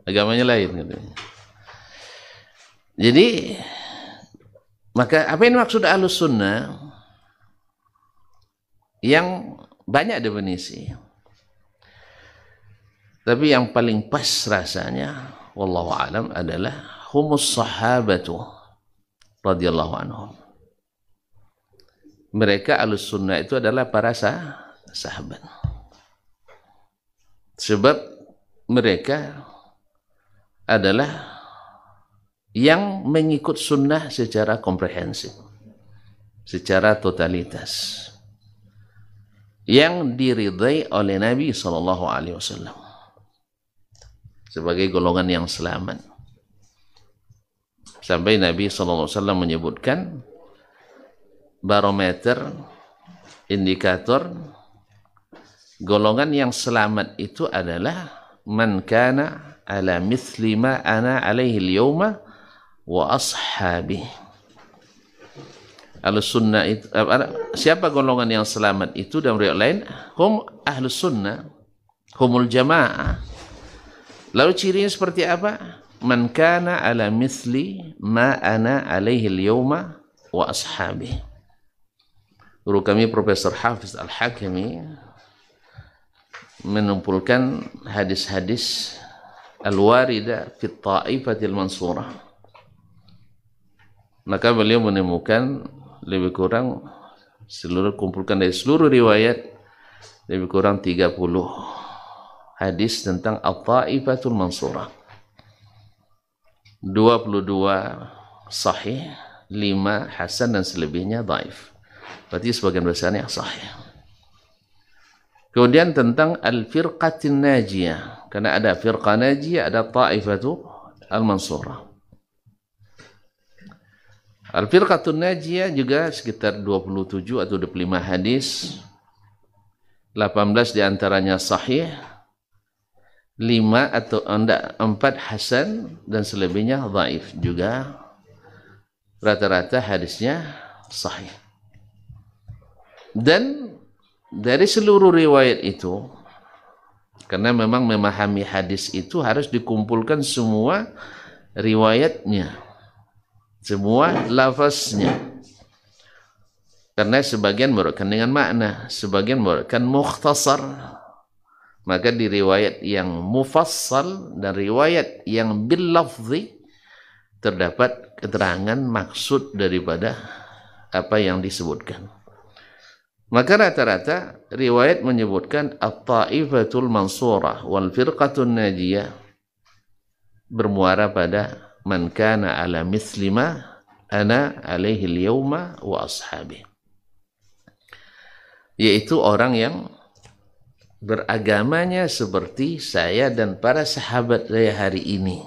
agamanya lain gitu. Jadi maka apa yang maksud Ahlus Sunnah? Yang banyak definisi. Tapi yang paling pas rasanya wallahu alam adalah humus sahabatu radhiyallahu anhum. Mereka Ahlus Sunnah itu adalah para sahabat. Sebab mereka adalah yang mengikut sunnah secara komprehensif, secara totalitas, yang diridai oleh Nabi SAW sebagai golongan yang selamat. Sampai Nabi SAW menyebutkan barometer, indikator golongan yang selamat itu adalah man kana ala mithli ma ana alaihi al-yawma wa ashabi. Ahlus sunnah itu siapa golongan yang selamat itu dalam riwayat lain hum ahlus sunnah humul jamaah. Lalu cirinya seperti apa? Man kana ala mithli ma ana alaihi al-yawma wa ashabi. Guru kami Profesor Hafiz Al-Hakimi menumpulkan hadis-hadis al-warida fi ta'ifatil mansurah. Maka beliau menemukan lebih kurang kumpulkan dari seluruh riwayat lebih kurang 30 hadis tentang at-ta'ifatul mansurah. 22 sahih, 5 hasan dan selebihnya dhaif. Berarti sebagian besarnya sahih. Kemudian tentang al-firqatin najiyah, karena ada firqah najiyah, ada ta'ifatu al-mansurah. Al-firqatun najiyah juga sekitar 27 atau 25 hadis, 18 diantaranya sahih, 5 atau 4 hasan dan selebihnya dhaif. Juga rata-rata hadisnya sahih. Dan dari seluruh riwayat itu, karena memang memahami hadis itu harus dikumpulkan semua riwayatnya, semua lafaznya, karena sebagian merupakan dengan makna, sebagian merupakan mukhtasar. Maka di riwayat yang mufassal dan riwayat yang bil lafzi terdapat keterangan maksud daripada apa yang disebutkan. Maka rata-rata riwayat menyebutkan at-ta'ifatul mansurah wal firqatun najiyah bermuara pada man kana ala mithli ma ana alaihi al-yawma wa ashabi, yaitu orang yang beragamanya seperti saya dan para sahabat saya hari ini.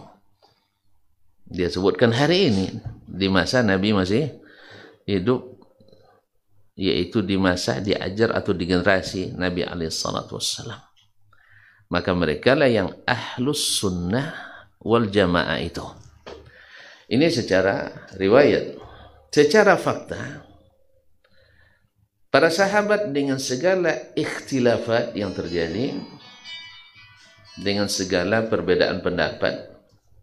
Dia sebutkan hari ini di masa Nabi masih hidup, yaitu di masa diajar atau di generasi Nabi alaihissalam. Maka mereka lah yang ahlus sunnah wal jamaah itu. Ini secara riwayat. Secara fakta, para sahabat dengan segala ikhtilafat yang terjadi, dengan segala perbedaan pendapat,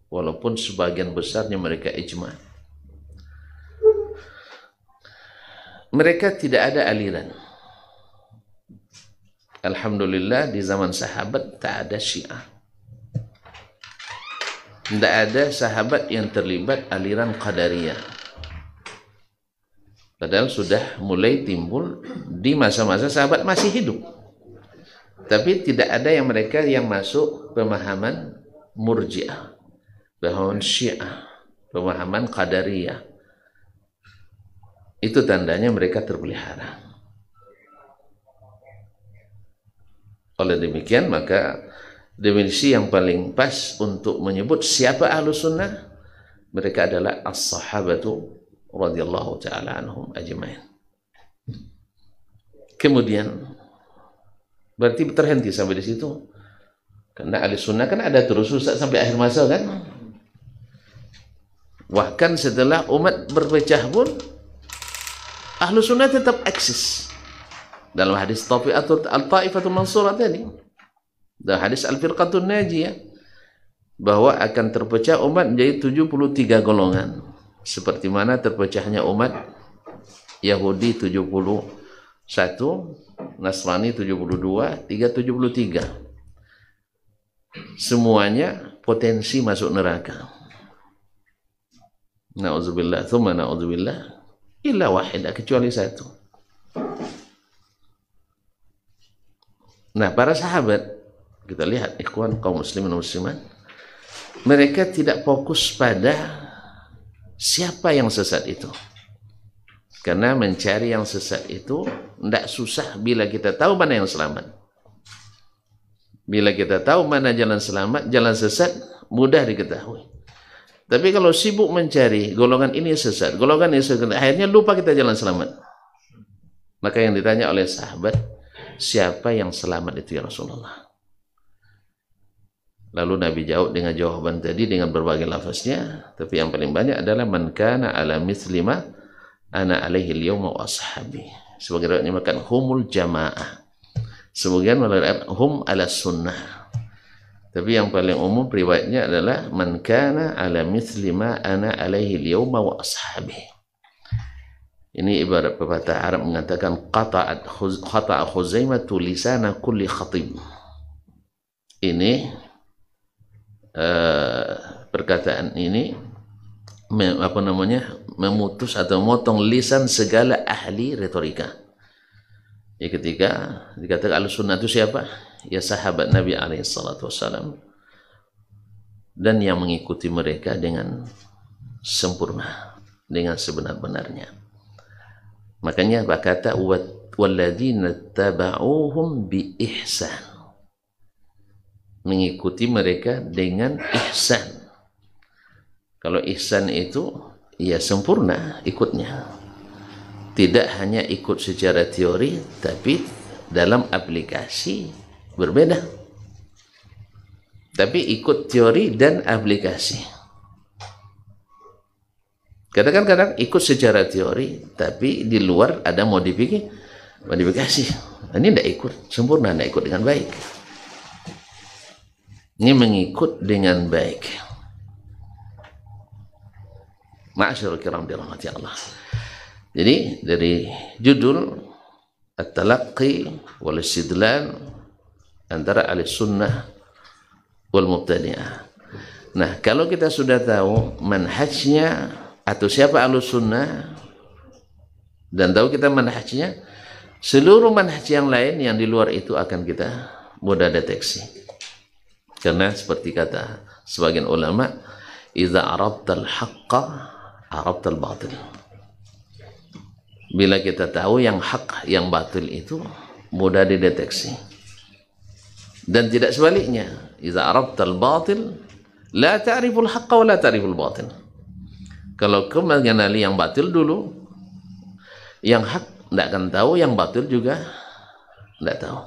walaupun sebagian besarnya mereka ijma', mereka tidak ada aliran. Alhamdulillah di zaman sahabat tak ada Syiah. Tidak ada sahabat yang terlibat aliran Qadariyah. Padahal sudah mulai timbul di masa-masa sahabat masih hidup. Tapi tidak ada yang mereka yang masuk pemahaman Murji'ah, pemahaman Syiah, pemahaman Qadariyah. Itu tandanya mereka terpelihara. Oleh demikian, maka definisi yang paling pas untuk menyebut siapa Ahlus Sunnah, mereka adalah as-sahabatu radhiyallahu ta'ala anhum ajma'in. Kemudian berarti terhenti sampai di situ, karena Ahlus Sunnah kan ada terus sampai akhir masa kan. Bahkan setelah umat berpecah pun Ahlus Sunnah tetap eksis. Dalam hadis al-ta'ifatul mansurah tadi, dalam hadis al-firqatun najiyah, bahwa akan terpecah umat menjadi 73 golongan. Seperti mana terpecahnya umat Yahudi 71, Nasrani 72, 73. Semuanya potensi masuk neraka. Na'udzubillah, thumma na'udzubillah, illa wahidah, kecuali satu. Nah, para sahabat, kita lihat ikhwan kaum muslimin dan muslimat, mereka tidak fokus pada siapa yang sesat itu. Karena mencari yang sesat itu tidak susah bila kita tahu mana yang selamat. Bila kita tahu mana jalan selamat, jalan sesat mudah diketahui. Tapi kalau sibuk mencari golongan ini sesat, golongan ini sesat, akhirnya lupa kita jalan selamat. Maka yang ditanya oleh sahabat, siapa yang selamat itu ya Rasulullah? Lalu Nabi jawab dengan jawaban tadi dengan berbagai lafaznya, tapi yang paling banyak adalah man kana ala mithli ma ana alaihi al-yawma wa ashabi. Sebagian riwayatnya mengatakan humul jamaah. Sebagian mengatakan hum ala sunnah. Tapi yang paling umum riwayatnya adalah man kana ala mithli ma ana alaihi al-yawma wa ashabi. Ini ibarat pepatah Arab mengatakan qata'a Khuzaimatu lisana kulli khatib. Ini perkataan ini memutus atau memotong lisan segala ahli retorika. Ya, ketika dikatakan al-sunnah itu siapa? Ya sahabat Nabi SAW dan yang mengikuti mereka dengan sempurna, dengan sebenar-benarnya. Makanya berkata walladzina taba'uhum bi ihsan, mengikuti mereka dengan ihsan. Kalau ihsan itu ya sempurna ikutnya, tidak hanya ikut secara teori tapi dalam aplikasi berbeda. Tapi ikut teori dan aplikasi. Kadang-kadang ikut secara teori tapi di luar ada modifikasi. Ini tidak ikut sempurna, tidak ikut dengan baik. Ini mengikut dengan baik. Ma'asyarul kiram dirahmati Allah. Jadi dari judul At-Talaqqi wal Istidlal antara ahli sunnah wal mubtadi'ah. Nah, kalau kita sudah tahu manhajnya atau siapa ahli sunnah dan tahu kita manhajnya, seluruh manhaj yang lain yang di luar itu akan kita mudah deteksi. Karena seperti kata sebagian ulama, idza arabtal haqqa arabtal batil. Bila kita tahu yang hak yang batil itu mudah dideteksi. Dan tidak sebaliknya, idza arabtal batil la ta'riful haqqa wa la ta'riful batil. Kalau kau mengenali yang batil dulu, yang hak tidak akan tahu, yang batil juga tidak tahu.